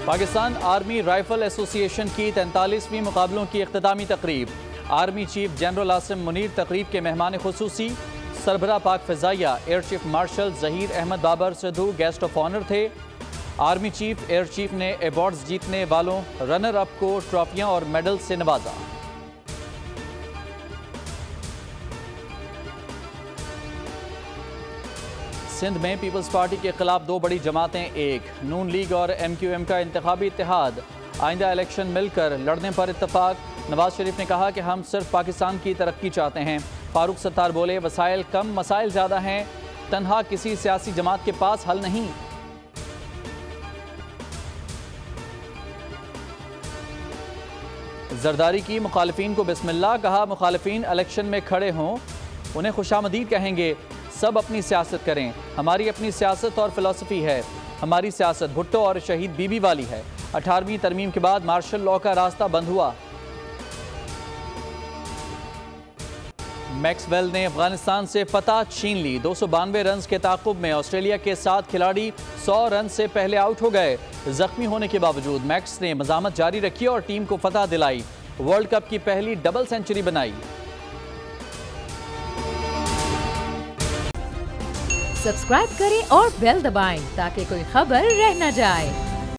Pakistan army rifle association की 43वीं मुकाबलों की इख्तितामी तकरीब। Army chief general Asim Munir तकरीब के मेहमान खुसूसी। सरबराह पाक फ़िज़ाइया air chief marshal Zaheer Ahmad Babar Sidhu guest of honour थे। आर्मी चीफ एयर चीफ ने अवार्ड्स जीतने वालों रनर अप को ट्रॉफियां और मेडल से नवाजा। सिंध में पीपल्स पार्टी के खिलाफ दो बड़ी जमातें एक। नून लीग और MQM का इंतखाबी इत्तेहाद। आइंदा इलेक्शन मिलकर लड़ने पर इत्तफाक। नवाज शरीफ ने कहा कि हम सिर्फ पाकिस्तान की तरक्की चाहते हैं। फारूक सत्तार बोले वसाइल कम मसाइल ज़्यादा हैं, तन्हा किसी सियासी जमात के पास हल नहीं। जरदारी की मुखालिफिन को बिस्मिल्लाह, कहा मुखालिफिन इलेक्शन में खड़े हों उन्हें खुशामदीद कहेंगे। सब अपनी सियासत करें, हमारी अपनी सियासत और फिलॉसफी है। हमारी सियासत भुट्टो और शहीद बीबी वाली है। 18वीं तरमीम के बाद मार्शल लॉ का रास्ता बंद हुआ। मैक्सवेल ने अफगानिस्तान से फतह छीन ली। 292 रन के ताक़ुब में ऑस्ट्रेलिया के 7 खिलाड़ी 100 रन से पहले आउट हो गए। जख्मी होने के बावजूद मैक्स ने मज़ामत जारी रखी और टीम को फतह दिलाई। वर्ल्ड कप की पहली डबल सेंचुरी बनाई। सब्सक्राइब करें और बेल दबाएं ताकि कोई खबर रह न जाए।